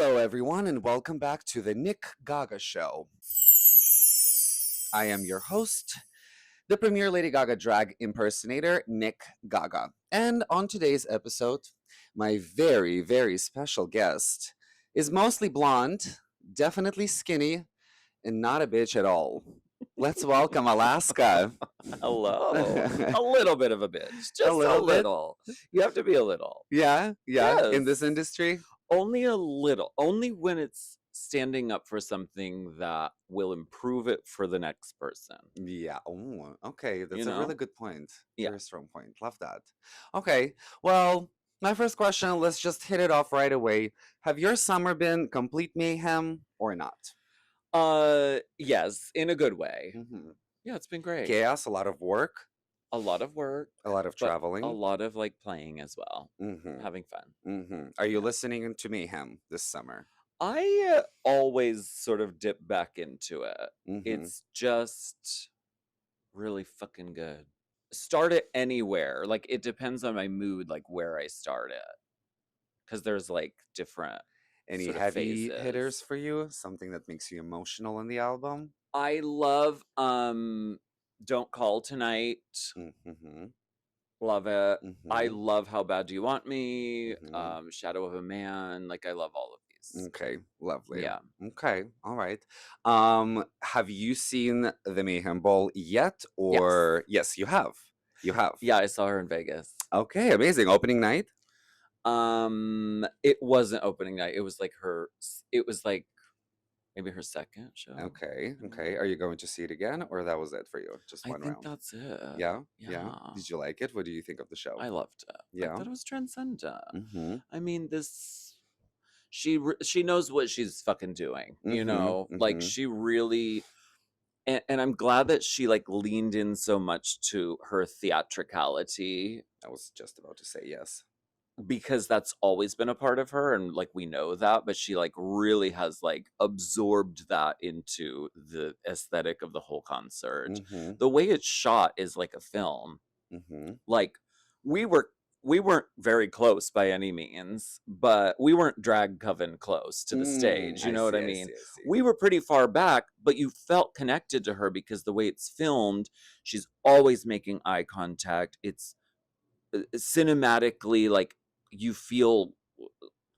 Hello, everyone, and welcome back to the Nick Gaga Show. I am your host, the premier Lady Gaga drag impersonator, Nick Gaga. And on today's episode, my very, very special guest is mostly blonde, definitely skinny, and not a bitch at all. Let's welcome Alaska. Hello. A little bit of a bitch. Just a little. You have to be a little. Yeah. Yes. In this industry? Only a little. Only when it's standing up for something that will improve it for the next person. Yeah. Oh, okay. That's You a know? really good point. Yeah. Very strong point. Love that. Okay. Well, my first question, let's just hit it off right away. Have your summer been complete mayhem or not? Yes, in a good way. Mm-hmm. Yeah, it's been great. Chaos, a lot of work, A lot of work. a lot of but traveling. A lot of like playing as well. Mm-hmm. Having fun. Mm-hmm. Are you listening to mayhem this summer? I always sort of dip back into it. Mm-hmm. It's just really fucking good. Start it anywhere. Like, it depends on my mood, like where I start it. Because there's like different Any sort of heavy phases. hitters for you? Something that makes you emotional in the album? I love Don't Call Tonight. Mm-hmm. Love it. Mm-hmm. I love How Bad Do You Want Me? Mhm. Shadow of a Man. Like, I love all of these. Okay, lovely. Yeah. Okay, all right. Have you seen the Mayhem Ball yet? Or yes, you have. You have. Yeah, I saw her in Vegas. Okay, amazing. Opening night? It wasn't opening night. It was like maybe her second show. Okay. Are you going to see it again, or that was it for you? Just one I think round. that's it. Yeah. Did you like it? What do you think of the show? I loved it. Yeah. I thought it was transcendent. Mm-hmm. I mean, she knows what she's fucking doing. You know, like she really. And I'm glad that she like leaned in so much to her theatricality. I was just about to say yes. Because that's always been a part of her, and like we know that, but she like really has like absorbed that into the aesthetic of the whole concert. Mm-hmm. The way it's shot is like a film. Mm-hmm. Like we weren't very close by any means, but we weren't drag coven close to the stage. You know what I mean? We were pretty far back, but you felt connected to her because the way it's filmed, she's always making eye contact. It's cinematically like you feel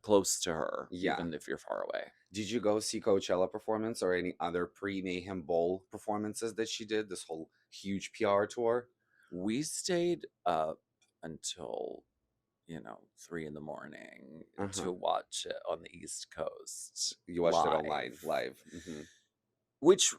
close to her, even if you're far away. Did you go see Coachella performance or any other pre-Mayhem Bowl performances that she did? This whole huge PR tour? We stayed up until 3 a.m. to watch it on the East Coast. You watched it on live. Mm-hmm. Which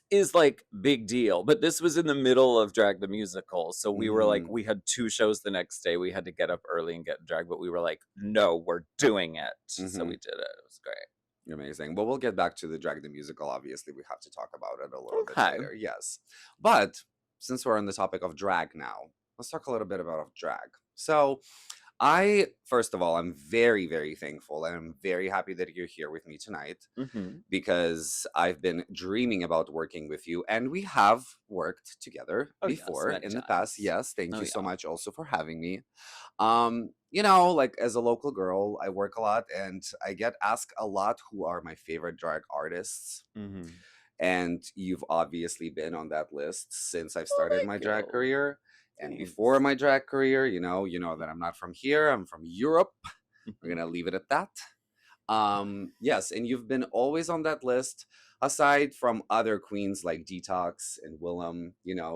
is like big deal, but this was in the middle of Drag the Musical, so we were like, we had 2 shows the next day. We had to get up early and get drag, but we were like, no, we're doing it. So we did it. It was great. Amazing. Well, we'll get back to the Drag the Musical. Obviously, we have to talk about it a little bit later. Yes, but since we're on the topic of drag now, let's talk a little bit about drag. So first of all, I'm very, very thankful and I'm very happy that you're here with me tonight because I've been dreaming about working with you, and we have worked together before in the past. Yes, thank you so much also for having me. Like as a local girl, I work a lot and I get asked a lot who are my favorite drag artists. And you've obviously been on that list since I've started my drag career. And before my drag career, you know that I'm not from here. I'm from Europe. We're going to leave it at that. Yes, and you've been always on that list, aside from other queens like Detox and Willem,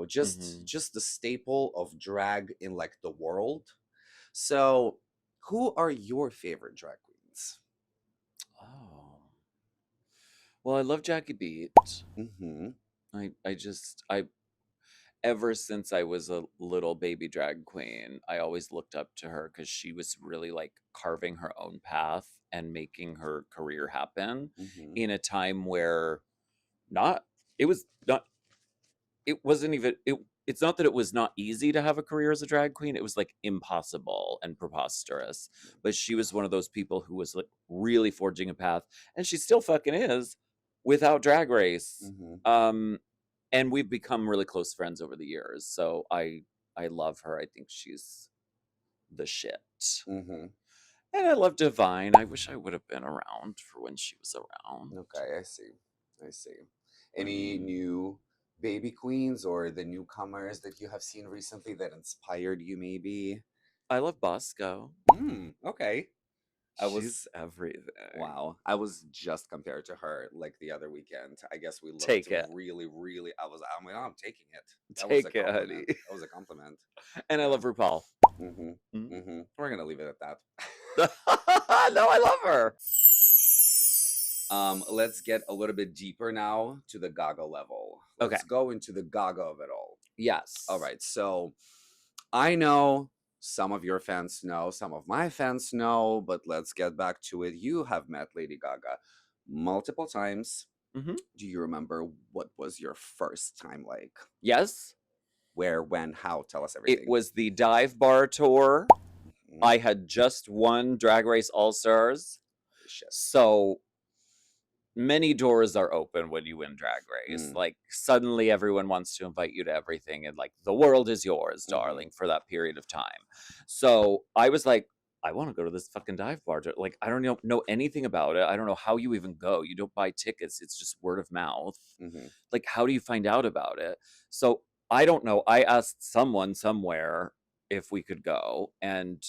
just the staple of drag in like the world. So who are your favorite drag queens? Oh. Well, I love Jackie Beat. I ever since I was a little baby drag queen, I always looked up to her because she was really like carving her own path and making her career happen in a time where it's not that it was not easy to have a career as a drag queen. It was like impossible and preposterous. But she was one of those people who was like really forging a path, and she still fucking is, without Drag Race. And we've become really close friends over the years. So I love her. I think she's the shit. And I love Divine. I wish I would have been around for when she was around. Okay, I see. I see. Any new baby queens or the newcomers that you have seen recently that inspired you, maybe? I love Bosco. Okay. I was She's everything. Wow. I was just compared to her like the other weekend. I guess we looked Take it. really, really. I'm taking it. That was a Take it, honey. compliment. That was a compliment. And I Yeah. love RuPaul. We're gonna leave it at that. No, I love her. Let's get a little bit deeper now to the Gaga level. Okay. Let's go into the Gaga of it all. Yes. All right. So I know some of your fans know, some of my fans know, but let's get back to it. You have met Lady Gaga multiple times. Do you remember what was your first time like? Yes. Where, when, how? Tell us everything. It was the dive bar tour. I had just won Drag Race All Stars. So many doors are open when you win Drag Race. Like, suddenly everyone wants to invite you to everything, and like, the world is yours, darling, for that period of time. So I was like, I want to go to this fucking dive bar. Like, I don't know anything about it. I don't know how you even go. You don't buy tickets. It's just word of mouth. Like, how do you find out about it? So I don't know. I asked someone somewhere if we could go, and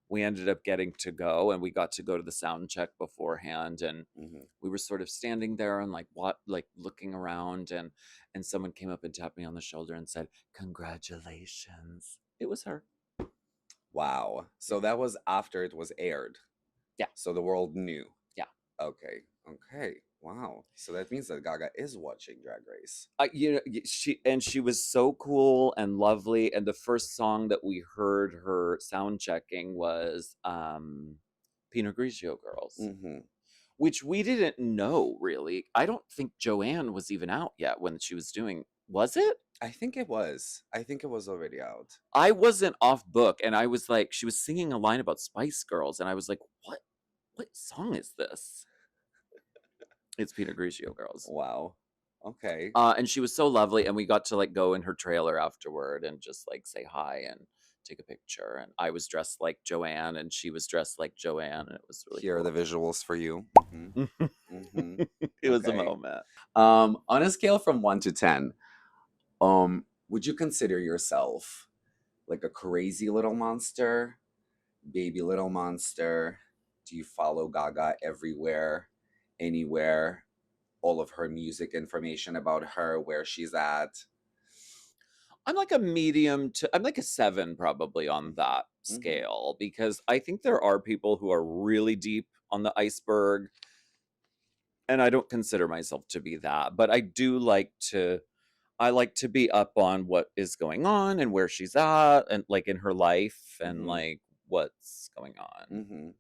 we ended up getting to go, and we got to go to the sound check beforehand, and we were sort of standing there and like looking around, and someone came up and tapped me on the shoulder and said, "Congratulations." It was her. Wow. So that was after it was aired. Yeah. So the world knew. Yeah. Okay. Wow. So that means that Gaga is watching Drag Race. She was so cool and lovely. And the first song that we heard her sound checking was Pinot Grigio Girls, which we didn't know really. I don't think Joanne was even out yet when she was doing. Was it? I think it was. I think it was already out. I wasn't off book, and I was like, she was singing a line about Spice Girls, and I was like, what song is this? It's Pinot Grigio Girls. Wow. Okay. And she was so lovely, and we got to like go in her trailer afterward and just like say hi and take a picture. And I was dressed like Joanne, and she was dressed like Joanne, and it was really Here cool. are the visuals for you. It was a moment. On a scale from 1 to 10, would you consider yourself like a crazy little monster, baby little monster? Do you follow Gaga everywhere, anywhere? All of her music information about her, where she's at? I'm like a medium to, I'm like a 7 probably on that scale, because I think there are people who are really deep on the iceberg, and I don't consider myself to be that, but I like to be up on what is going on and where she's at, and like in her life, and like what's going on.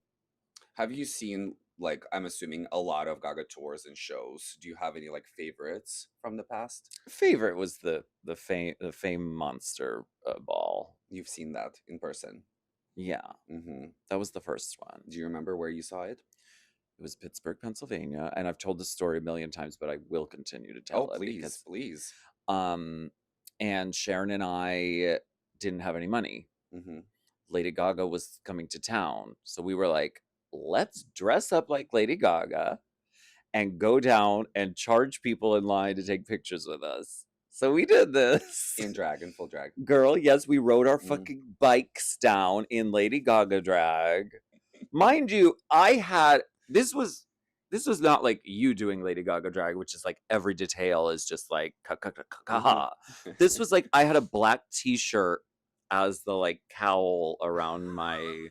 Have you seen, like, I'm assuming, a lot of Gaga tours and shows? Do you have any like favorites from the past? Favorite was the Fame Monster ball. You've seen that in person? Yeah. That was the first one. Do you remember where you saw it? It was Pittsburgh, Pennsylvania, and I've told the story a million times, but I will continue to tell it. Please. And Sharon and I didn't have any money. Lady Gaga was coming to town, so we were like, let's dress up like Lady Gaga and go down and charge people in line to take pictures with us. So we did this. In full drag. Girl, yes, we rode our fucking bikes down in Lady Gaga drag. Mind you, this was not like you doing Lady Gaga drag, which is like every detail is just like This was like, I had a black t-shirt as the like cowl around my.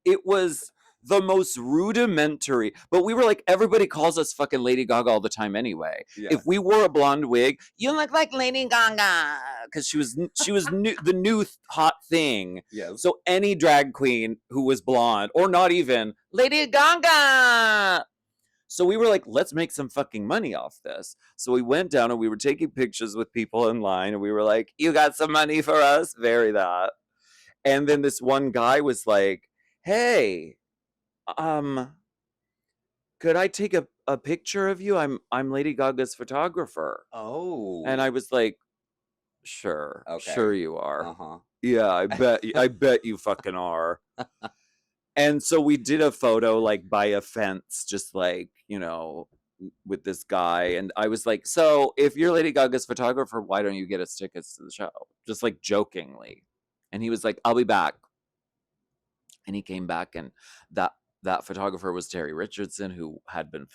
It was the most rudimentary, but we were like, everybody calls us fucking Lady Gaga all the time anyway. Yeah. If we wore a blonde wig, you look like Lady Gaga, because she was the new hot thing. Yes. So any drag queen who was blonde, or not even, Lady Gaga. So we were like, let's make some fucking money off this. So we went down and we were taking pictures with people in line, and we were like, you got some money for us? Very that. And then this one guy was like, hey, could I take a picture of you? I'm Lady Gaga's photographer. Oh. And I was like, sure. Okay. Sure you are. Yeah, I bet you fucking are. And so we did a photo like by a fence, just like, you know, with this guy. And I was like, so if you're Lady Gaga's photographer, why don't you get us tickets to the show? Just like jokingly. And he was like, I'll be back. And he came back, and that that photographer was Terry Richardson, who had been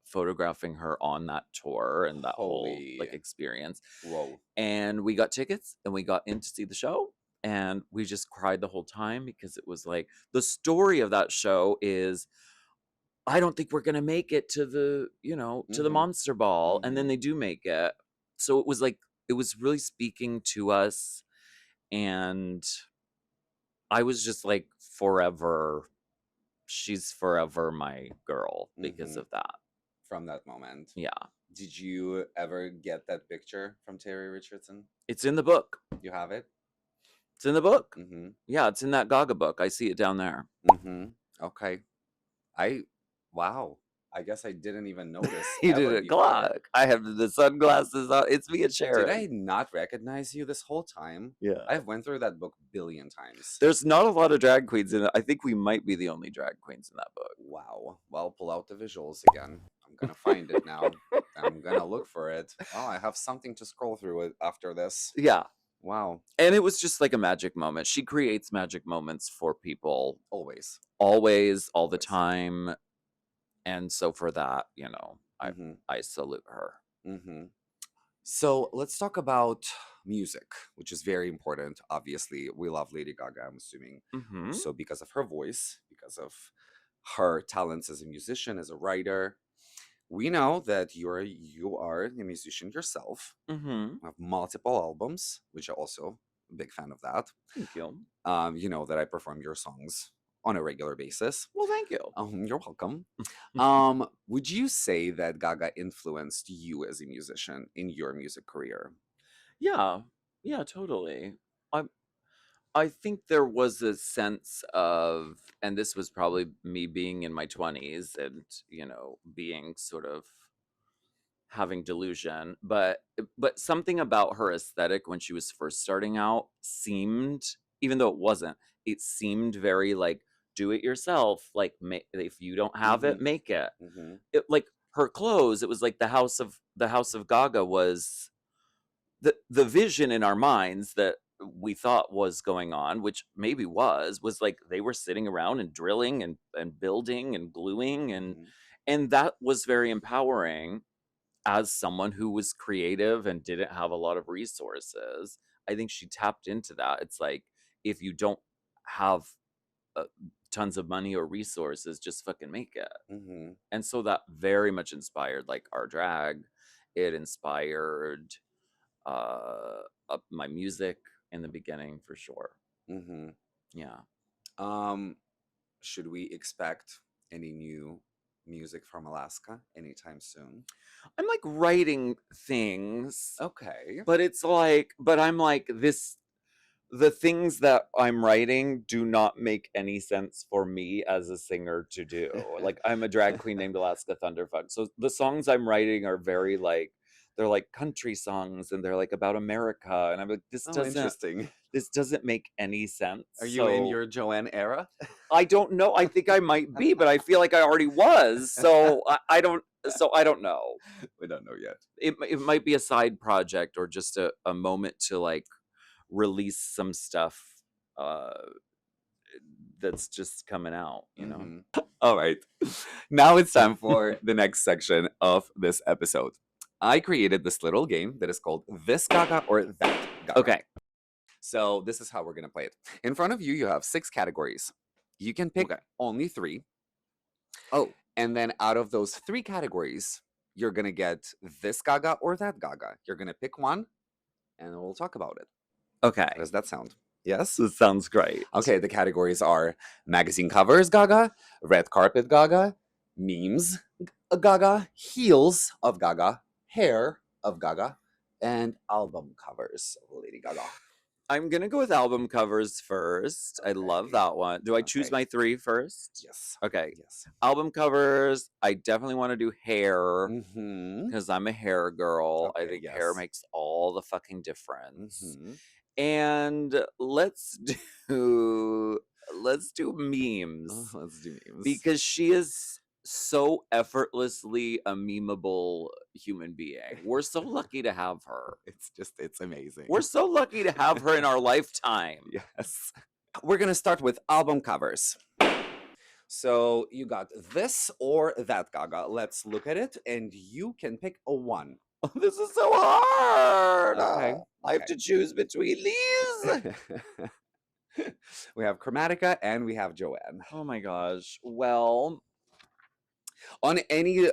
photographing her on that tour and that whole like Holy. experience. Whoa. And we got tickets and we got in to see the show, and we just cried the whole time because it was like the story of that show is I don't think we're gonna make it to the, you know, to the Mm-hmm. Monster Ball, and then Mm-hmm. they do make it. So it was like it was really speaking to us, and I was just like forever. She's forever my girl because Mm-hmm. of that. From that moment. Yeah, Did you ever get that picture from Terry Richardson? it's in the book. You have it? It's in the book. Mm-hmm. Yeah, it's in that Gaga book. I see it down there. Mm-hmm. Okay. I wow. I guess I didn't even notice You did ever it, before. Glock. I have the sunglasses on. It's me and Did I Sharon. not recognize you this whole time? Yeah. I've went through that book billion times. There's not a lot of drag queens in it. I think we might be the only drag queens in that book. Wow. Well, pull out the visuals again. I'm gonna find it now. I'm gonna look for it. Oh, I have something to scroll through it after this. Yeah. Wow. And it was just like a magic moment. She creates magic moments for people Always. always, all the Always. time. And so for that, you know, Mm-hmm. I salute her. Mm-hmm. So let's talk about music, which is very important. Obviously, we love Lady Gaga, I'm assuming. Mm-hmm. So because of her voice, because of her talents as a musician, as a writer, we know that you are a musician yourself. Mm-hmm. You have multiple albums, which I'm also a big fan of that. Thank you. You know that I perform your songs on a regular basis. Well, thank you. You're welcome. Would you say that Gaga influenced you as a musician in your music career? Yeah. Yeah, totally. I think there was a sense of, and this was probably me being in my 20s and, you know, being sort of having delusion, but something about her aesthetic when she was first starting out seemed, even though it wasn't, it seemed very like do it yourself, like if you don't have Mm-hmm. it, make it. Mm-hmm. It like her clothes, it was like the house of Gaga was the vision in our minds that we thought was going on, which maybe was like they were sitting around and drilling and building and gluing, Mm-hmm. and that was very empowering as someone who was creative and didn't have a lot of resources. I think she tapped into that. It's like if you don't have uh, tons of money or resources, just fucking make it. Mm-hmm. And so that very much inspired like our drag. It inspired my music in the beginning for sure. Mm-hmm. Yeah. Should we expect any new music from Alaska anytime soon? I'm like writing things, Okay. but it's like, but I'm like this. The things that I'm writing do not make any sense for me as a singer to do. Like I'm a drag queen named Alaska Thunderfuck. So the songs I'm writing are very like they're like country songs and they're like about America. And I'm like, Oh, interesting. this doesn't make any sense. Are you in So your Joanne era? I don't know. I think I might be, but I feel like I already was. So I don't know. We don't know yet. It might be a side project or just a moment to like release some stuff uh that's just coming out, you know. Mhm. All right. Now it's time for the next section of this episode. I created this little game that is called This Gaga or That Gaga. Okay. So this is how we're going to play it. In front of you, you have 6 categories. You can pick Okay. only 3. Oh, And then out of those 3 categories, you're going to get this Gaga or that Gaga. You're going to pick one and we'll talk about it. okay. How does that sound? Yes? This sounds great. Okay, the categories are magazine covers Gaga, red carpet Gaga, memes Gaga, heels of Gaga, hair of Gaga, and album covers of Lady Gaga. I'm gonna go with album covers first. I love Okay. that one. Do I choose Okay. my 3 first? Yes. Okay. Yes. Album covers. I definitely want to do hair Mm-hmm. because I'm a hair girl. I Okay, think hair yes. makes all the fucking difference. Mm-hmm. And let's do let's do memes. Let's do memes. Because she is so effortlessly a memeable human being. We're so lucky to have her. It's amazing. We're so lucky to have her in our lifetime. Yes. We're going to start with album covers. So you got this or that, Gaga. Let's look at it, and you can pick a one. Oh, this is so hard. Okay. I have to choose between these. We have Chromatica and we have Joanne. Oh my gosh. Well, on any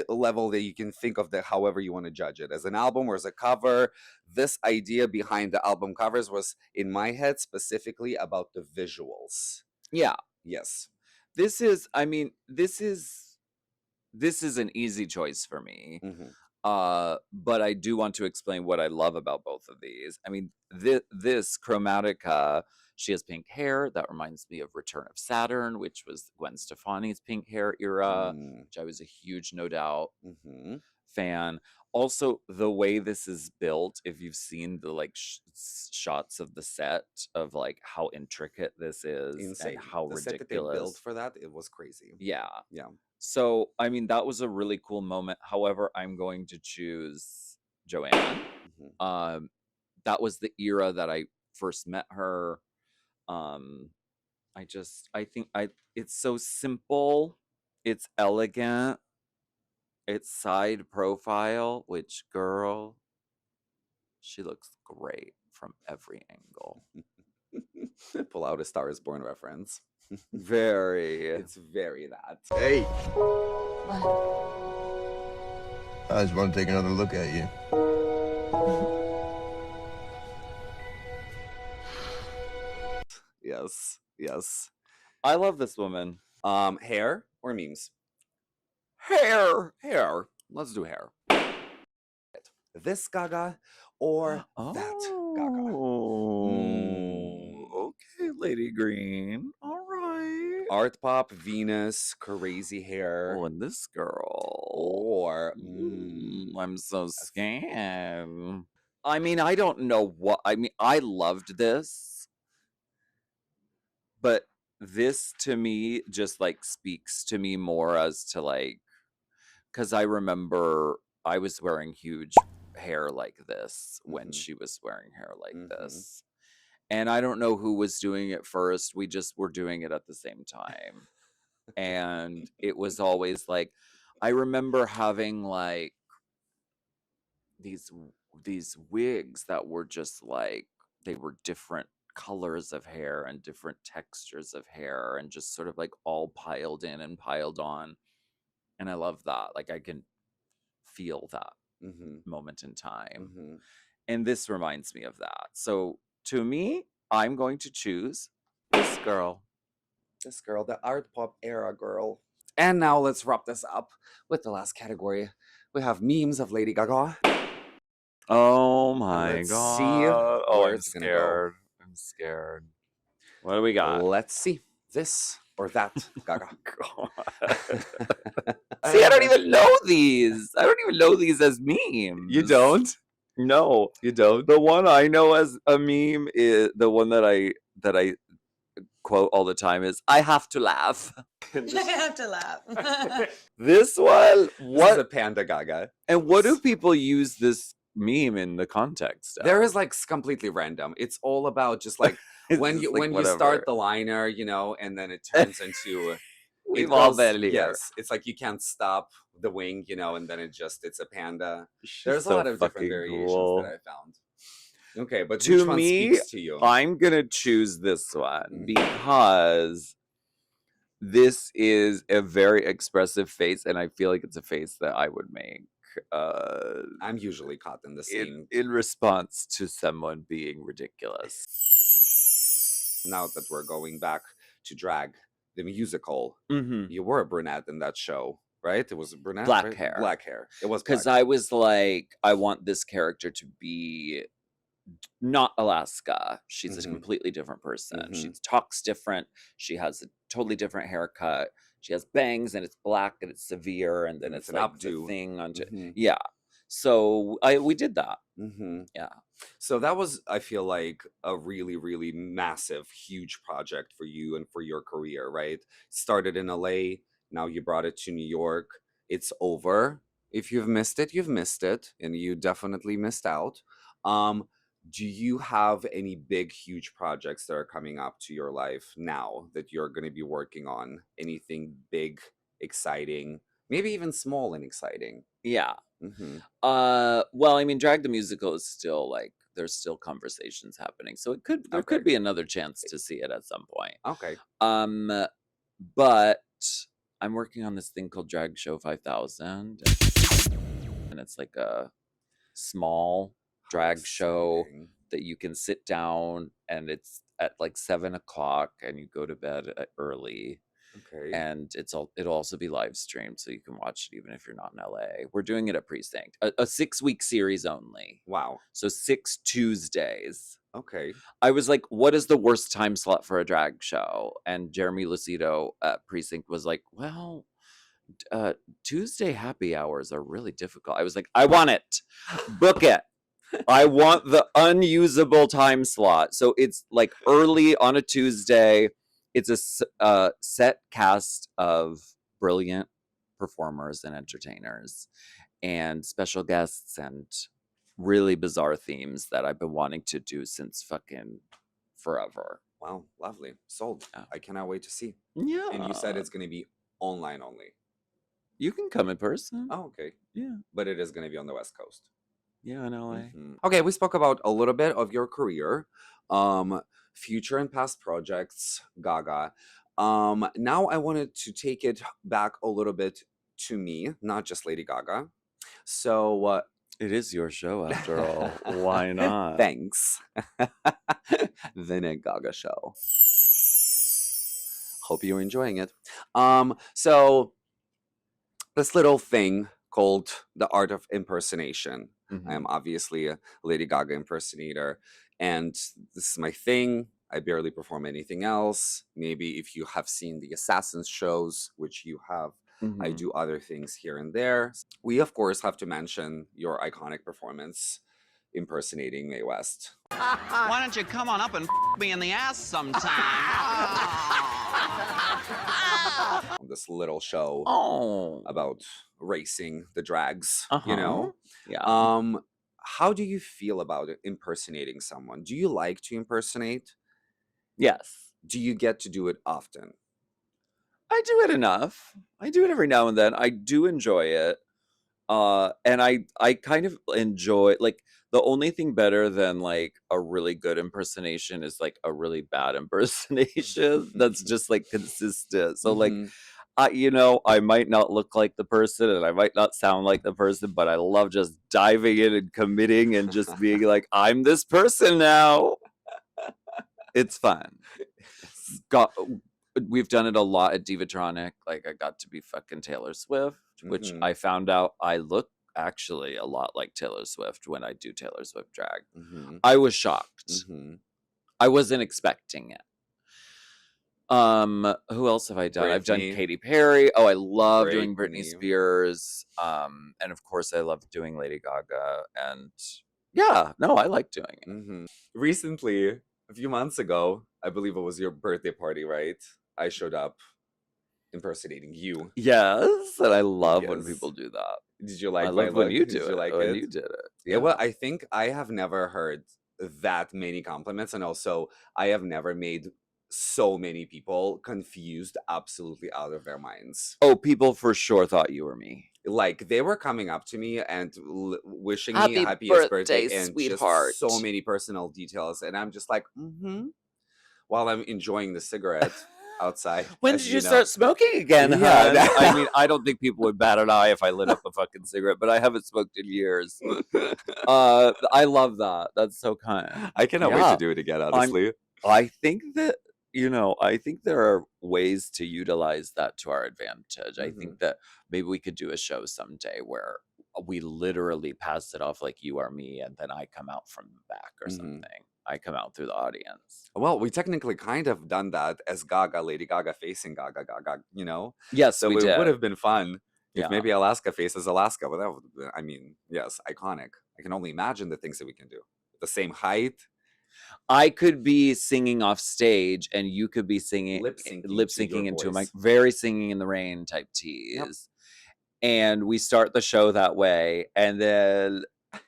level that you can think of, however you want to judge it, as an album or as a cover, this idea behind the album covers was in my head specifically about the visuals. Yeah. Yes. This is an easy choice for me. But I do want to explain what I love about both of these. I mean, this Chromatica, she has pink hair. That reminds me of Return of Saturn, which was Gwen Stefani's pink hair era, which I was a huge, no doubt, fan. Also, the way this is built, if you've seen the like shots of the set of like how intricate this is, insane, and how the ridiculous set that they built for that, it was crazy. Yeah. Yeah. So, I mean, that was a really cool moment. However, I'm going to choose Joanne. That was the era that I first met her. I think it's so simple. It's elegant. It's side profile, which, girl, she looks great from every angle. Pull out a Star is Born reference. Very. It's very that. Hey. What? I just want to take another look at you. Yes. Yes. I love this woman. Hair or memes? Hair. Let's do hair. This Gaga or that Gaga? Okay, Lady Green. All right. Art pop, Venus, crazy hair. Oh, and this girl. Or I'm so scared. I mean, I don't know what I loved this, but this to me just like speaks to me more as to like, because I remember I was wearing huge hair like this when she was wearing hair like this. And I don't know who was doing it first. We just were doing it at the same time. And it was always like, I remember having like these wigs that were just like, they were different colors of hair and different textures of hair and just sort of like all piled in and piled on. And I love that. Like I can feel that moment in time. And this reminds me of that. So to me, I'm going to choose this girl. This girl, the art pop era girl. And now let's wrap this up with the last category. We have memes of Lady Gaga. Oh my Let's god. see Oh, where I'm it's gonna scared. I'm scared. What do we got? Let's see. This or that Gaga. See, I don't even know these. I don't even know these as memes. You don't? No. You don't? The one I know as a meme is the one that I quote all the time is I have to laugh. I have to laugh. This one, What is a panda Gaga? And what do people use this meme in the context of? There is like completely random. It's all about just like when you start the liner, you know, and then it turns into We've all been here. Yes, it's like you can't stop the wing, you know, and then it's a panda. There's so a lot of different fucking variations cool. that I found. Okay, but To which one me, speaks to you? I'm gonna choose this one because this is a very expressive face, and I feel like it's a face that I would make. I'm usually caught in the scene in response to someone being ridiculous. Now that we're going back to drag the musical, Mm-hmm. you were a brunette in that show, right? It was a brunette, Black right? hair. Black hair. It was Because black. I was like, I want this character to be not Alaska. She's a completely different person. She talks different. She has a totally different haircut. She has bangs and it's black and it's severe and then it's an like updo the thing onto yeah. So we did that. Yeah. So that was, I feel like, a really, really massive, huge project for you and for your career, right? Started in LA, now you brought it to New York. It's over. If you've missed it, you've missed it, and you definitely missed out. Um, do you have any big, huge projects that are coming up to your life now that you're going to be working on? Anything big, exciting, maybe even small and exciting? Yeah. Mm-hmm. Well, I mean, Drag the Musical is still like there's still conversations happening. So there Okay. could be another chance to see it at some point. Okay. Um, but I'm working on this thing called Drag Show 5000, and it's like a small How drag show exciting. that you can sit down, and it's at like 7 o'clock, and you go to bed early, Okay. and it'll also be live streamed, so you can watch it even if you're not in LA. We're doing it at Precinct, a 6-week series only, Wow. so 6 Tuesdays. Okay. I was like, what is the worst time slot for a drag show? And Jeremy Lucido at Precinct was like, well, Tuesday happy hours are really difficult. I was like, I want it. Book it. I want the unusable time slot. So it's like early on a Tuesday. It's a set cast of brilliant performers and entertainers and special guests and really bizarre themes that I've been wanting to do since fucking forever. Wow. Lovely. Sold. Yeah. I cannot wait to see. Yeah. And you said it's going to be online only. You can come in person. Oh, okay. Yeah. But it is going to be on the West Coast. Yeah, in LA. Mhm. Okay, we spoke about a little bit of your career, future and past projects, Gaga. Now I wanted to take it back a little bit to me, not just Lady Gaga. So, It is your show after all. Why not? thanks. The Nick Gaga Show. Hope you're enjoying it. So this little thing called the art of impersonation. I am Mhm. obviously a Lady Gaga impersonator, and this is my thing. I barely perform anything else. Maybe if you have seen the Assassins shows, which you have, I Mhm. do other things here and there. We, of course, have to mention your iconic performance impersonating Mae West. Why don't you come on up and me in the ass sometime? This little show Oh. about racing the drags, Uh-huh. Yeah. How do you feel about it, impersonating someone? Do you like to impersonate? Yes. Do you get to do it often? I do it enough. I do it every now and then. I do enjoy it. And I kind of enjoy like the only thing better than like a really good impersonation is like a really bad impersonation that's just like consistent. So like Mhm. I might not look like the person and I might not sound like the person, but I love just diving in and committing and just being like, I'm this person now. It's fun. We've done it a lot at Divatronic. Like I got to be fucking Taylor Swift, which Mhm. I found out I look actually a lot like Taylor Swift when I do Taylor Swift drag. Mhm. I was shocked. Mhm. I wasn't expecting it. Who else have I done? I've done Britney. Katy Perry. Oh, I love doing Britney Britney. Spears. And of course I love doing Lady Gaga. And yeah, no, I like doing it. Mhm. Recently, a few months ago, I believe it was your birthday party, right? I showed up impersonating you. Yes, and I love when Yes. people do that. Did you I like my love when look? you Did do you it. like When it? you did it. Yeah, well, I think I have never heard that many compliments, and also I have never made so many people confused absolutely out of their minds. Oh, people for sure thought you were me. Like they were coming up to me and wishing me Happy a happiest birthday, birthday and sweetheart. just so many personal details, and I'm just like, while I'm enjoying the cigarette outside. When as did you know. start smoking again, Yeah. hun? I mean, I don't think people would bat an eye if I lit up a fucking cigarette, but I haven't smoked in years. I love that. That's so kind. I cannot wait Yeah. to do it again, honestly. I think that I think there are ways to utilize that to our advantage. I think that maybe we could do a show someday where we literally pass it off like you are me, and then I come out from the back or something. I come out through the audience. Well, we technically kind of done that as Gaga, Lady Gaga facing Gaga, Yes, So we it did. would have been fun if Yeah. maybe Alaska faces Alaska. But that would, I mean, yes, iconic. I can only imagine the things that we can do. the same height, I could be singing off stage and you could be singing lip syncing lip to your syncing into a mic, voice. very singing in the rain type Yep. tease. And we start the show that way. And then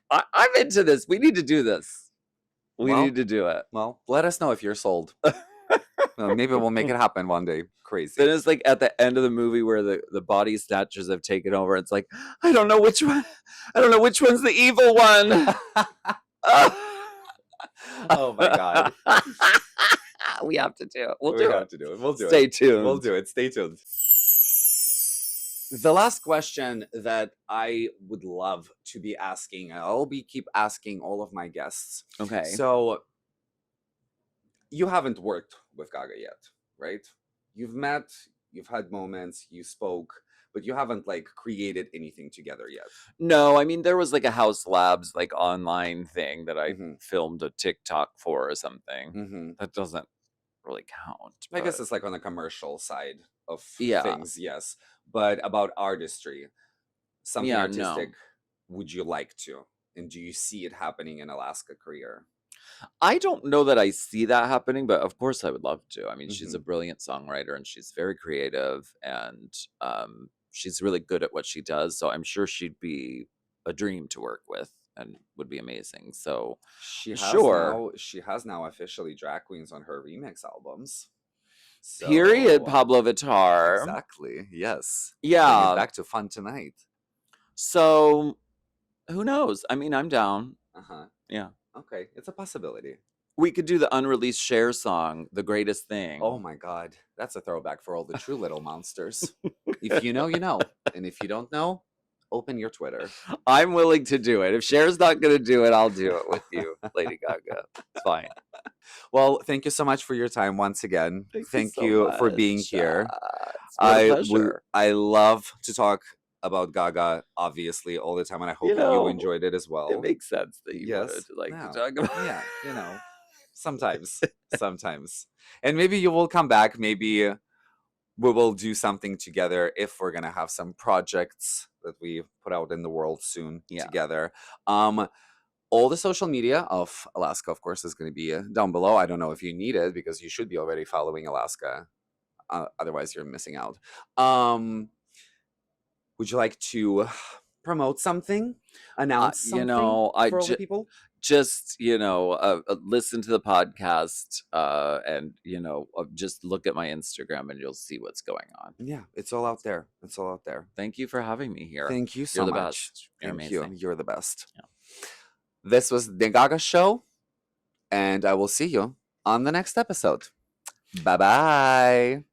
I'm into this. We need to do this. We Well- need to do it. Well, let us know if you're sold. Maybe we'll make it happen one day. Crazy. Then it's like at the end of the movie where the body snatchers have taken over. It's like, I don't know which one. I don't know which one's the evil one. Oh my God. We have to do it. We'll We do have it. to do it. We'll do Stay it. tuned. We'll do it. Stay tuned. The last question that I would love to be asking, I'll keep asking all of my guests. Okay. So you haven't worked with Gaga yet, right? You've met, you've had moments, you spoke, but you haven't like created anything together yet. No, I mean there was like a House Labs like online thing that I Mhm. filmed a TikTok for or something. Mm-hmm. That doesn't really count. I guess but- it's like on the commercial side of Yeah. things, yes. But about artistry, something Yeah, no. artistic, would you like to? And do you see it happening in Alaska career? I don't know that I see that happening, but of course I would love to. I mean, she's Mm-hmm. a brilliant songwriter and she's very creative and she's really good at what she does. So I'm sure she'd be a dream to work with and would be amazing. So She has now officially drag queens on her remix albums. period, So, Pablo Vittar. Exactly. Yes. Yeah. Bring it back to fun tonight. So who knows? I mean, I'm down. Uh-huh. Yeah. Okay. It's a possibility. We could do the unreleased Cher song, The Greatest Thing. Oh my God. That's a throwback for all the true little monsters. If you know, you know. And if you don't know, open your Twitter. I'm willing to do it. If Cher's not going to do it, I'll do it with you, Lady Gaga. It's fine. Well, thank you so much for your time once again. Thank so you for being much. here. It's been a pleasure. I love to talk about Gaga, obviously, all the time, and I hope You that you know, enjoyed it as well. It makes sense that you Yes. wanted to like Yeah. to talk about. Yeah, you know, sometimes, and maybe you will come back. Maybe we will do something together if we're gonna have some projects that we put out in the world soon Yeah. together. All the social media of Alaska, of course, is going to be down below. I don't know if you need it because you should be already following Alaska. Otherwise, you're missing out. Would you like to promote something? Announce something you know, for all the people? Just listen to the podcast and just look at my Instagram and you'll see what's going on. Yeah, it's all out there. It's all out there. Thank you for having me here. Thank you so You're the much. best. You're Thank you. amazing. You're the best. Yeah. This was the Gaga Show, and I will see you on the next episode. Bye-bye.